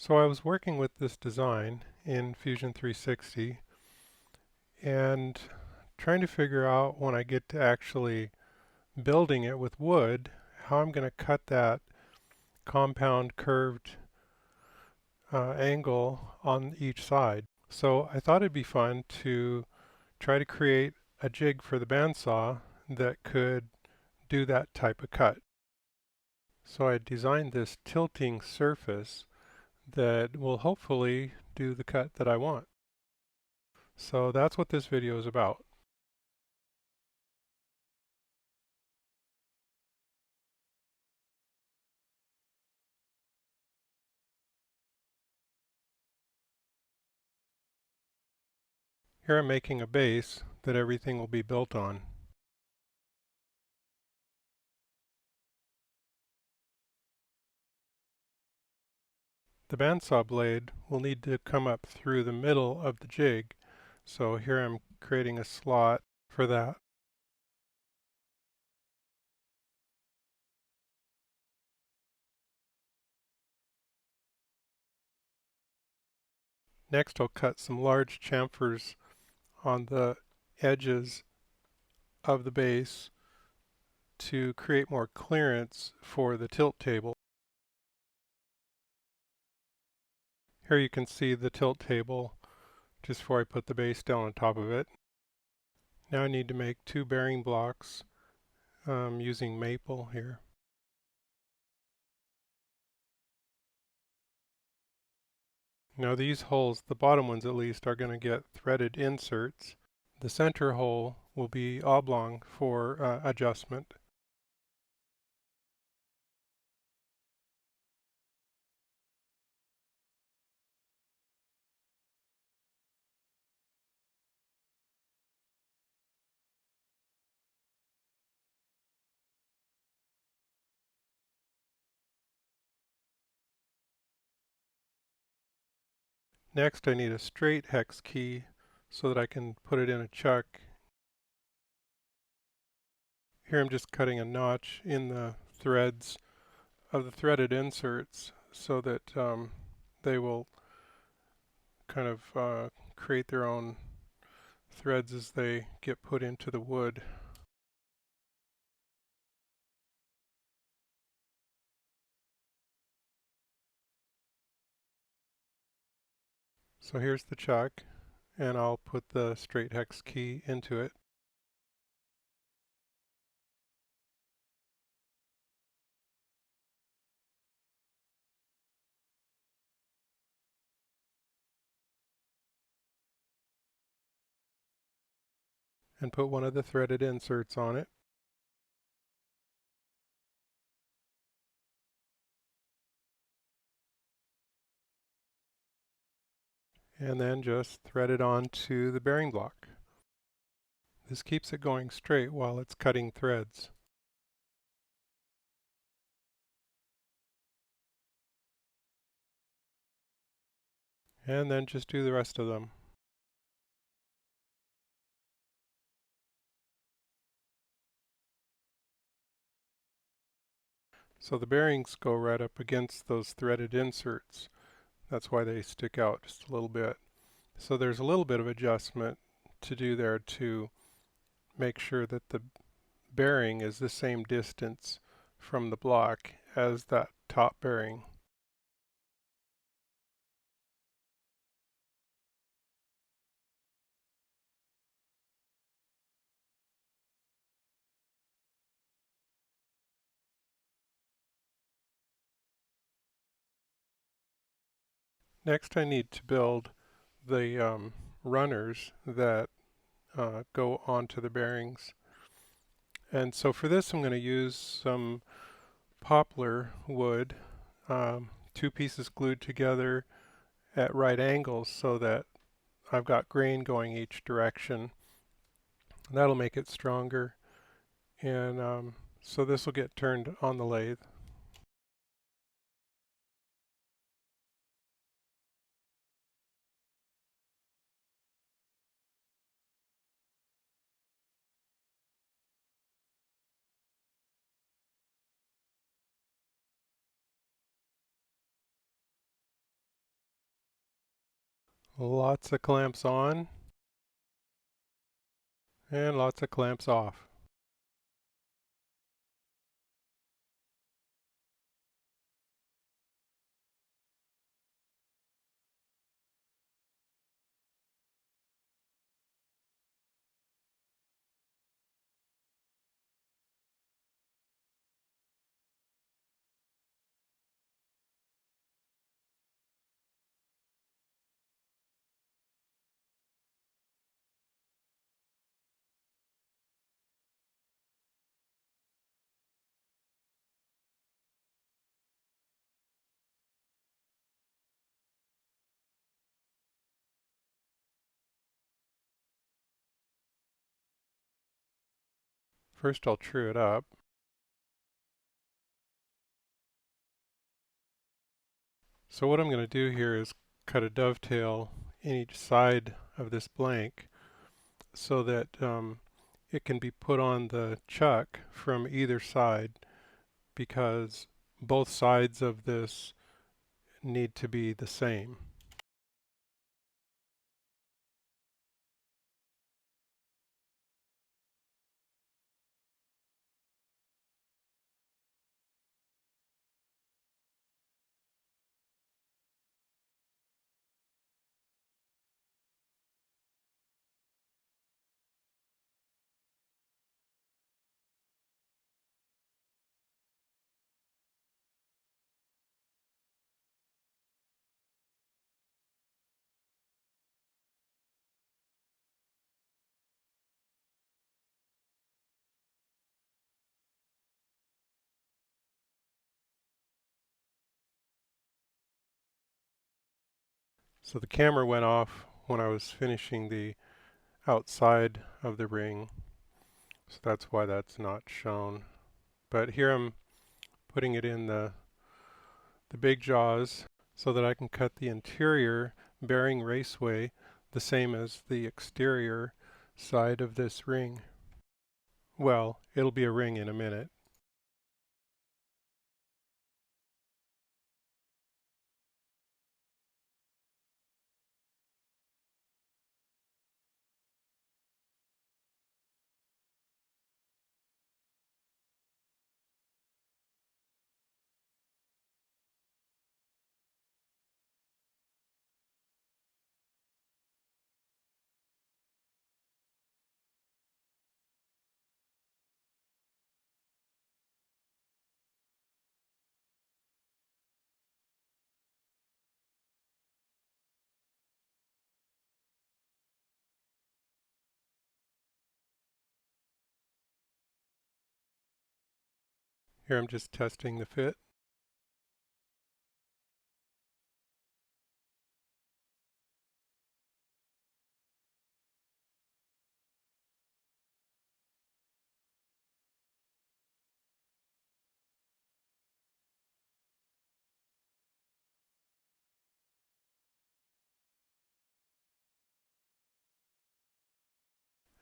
So I was working with this design in Fusion 360 and trying to figure out when I get to actually building it with wood, how I'm going to cut that compound curved angle on each side. So I thought it'd be fun to try to create a jig for the bandsaw that could do that type of cut. So I designed this tilting surface that will hopefully do the cut that I want. So that's what this video is about. Here I'm making a base that everything will be built on. The bandsaw blade will need to come up through the middle of the jig, so here I'm creating a slot for that. Next I'll cut some large chamfers on the edges of the base to create more clearance for the tilt table. Here you can see the tilt table just before I put the base down on top of it. Now I need to make two bearing blocks using maple here. Now these holes, the bottom ones at least, are going to get threaded inserts. The center hole will be oblong for adjustment. Next I need a straight hex key so that I can put it in a chuck. Here I'm just cutting a notch in the threads of the threaded inserts so that they will kind of create their own threads as they get put into the wood. So here's the chuck, and I'll put the straight hex key into it. And put one of the threaded inserts on it. And then just thread it onto the bearing block. This keeps it going straight while it's cutting threads. And then just do the rest of them. So the bearings go right up against those threaded inserts. That's why they stick out just a little bit. So there's a little bit of adjustment to do there to make sure that the bearing is the same distance from the block as that top bearing. Next I need to build the runners that go onto the bearings. And so for this I'm going to use some poplar wood, two pieces glued together at right angles so that I've got grain going each direction. That'll make it stronger. And so this will get turned on the lathe. Lots of clamps on and lots of clamps off. First I'll true it up. So what I'm going to do here is cut a dovetail in each side of this blank so that it can be put on the chuck from either side, because both sides of this need to be the same. So the camera went off when I was finishing the outside of the ring, so that's why that's not shown. But here I'm putting it in the big jaws so that I can cut the interior bearing raceway the same as the exterior side of this ring. Well, it'll be a ring in a minute. Here I'm just testing the fit.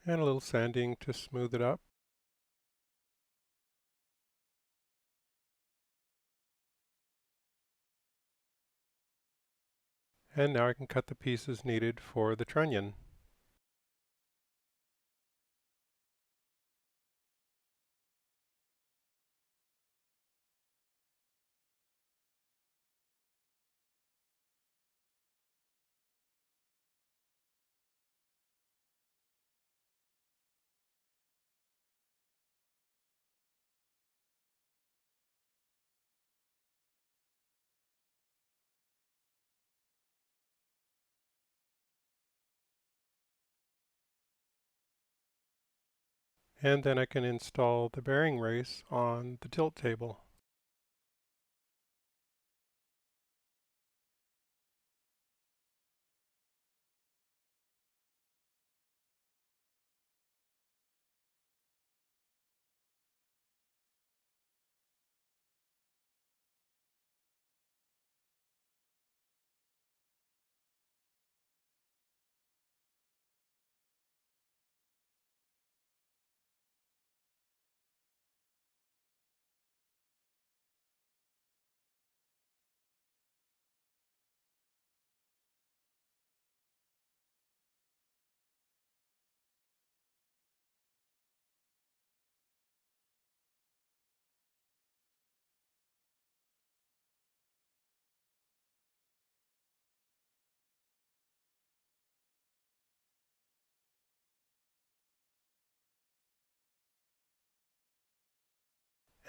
And a little sanding to smooth it up. And now I can cut the pieces needed for the trunnion. And then I can install the bearing race on the tilt table.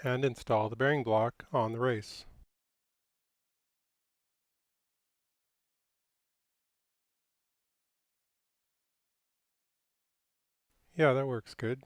and install the bearing block on the race. Yeah, that works good.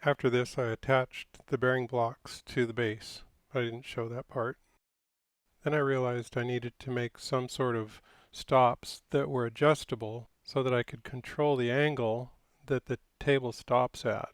After this, I attached the bearing blocks to the base. I didn't show that part. Then I realized I needed to make some sort of stops that were adjustable so that I could control the angle that the table stops at.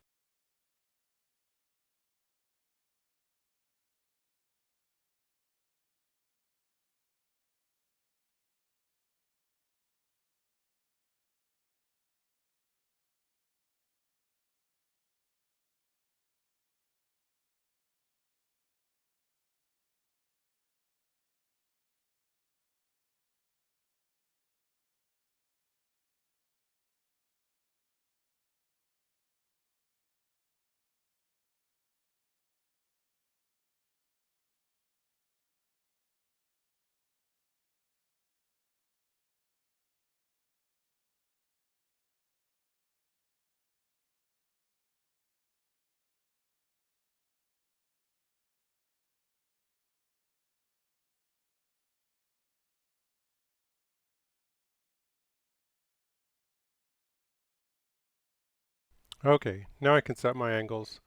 Okay, now I can set my angles.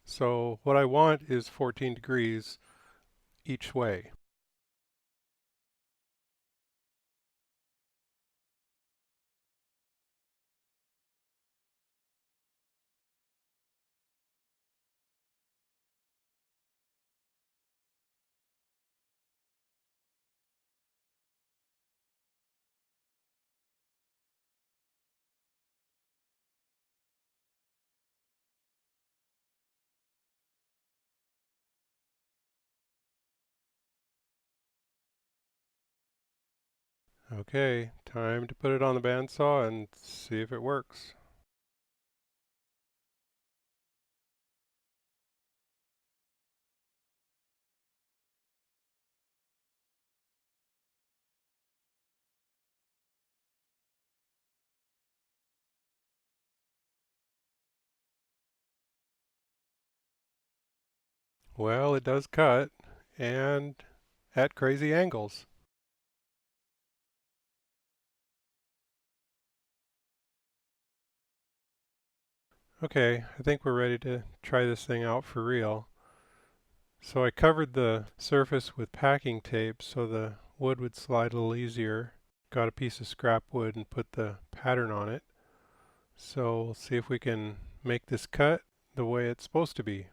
So what I want is 14 degrees each way. Okay, time to put it on the bandsaw and see if it works. Well, it does cut, and at crazy angles. Okay, I think we're ready to try this thing out for real. So I covered the surface with packing tape so the wood would slide a little easier. Got a piece of scrap wood and put the pattern on it. So we'll see if we can make this cut the way it's supposed to be.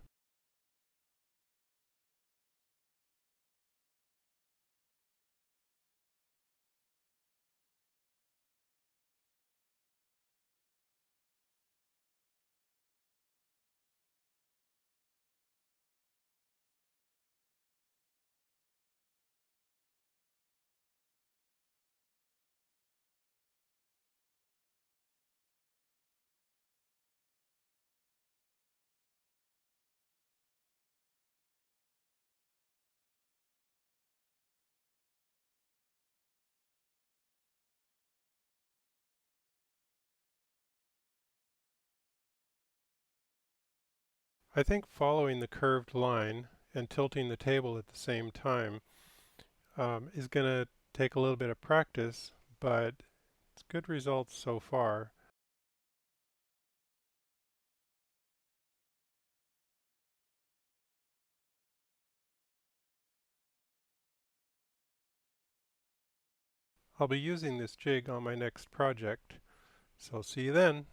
I think following the curved line and tilting the table at the same time is going to take a little bit of practice, but it's good results so far. I'll be using this jig on my next project, so see you then.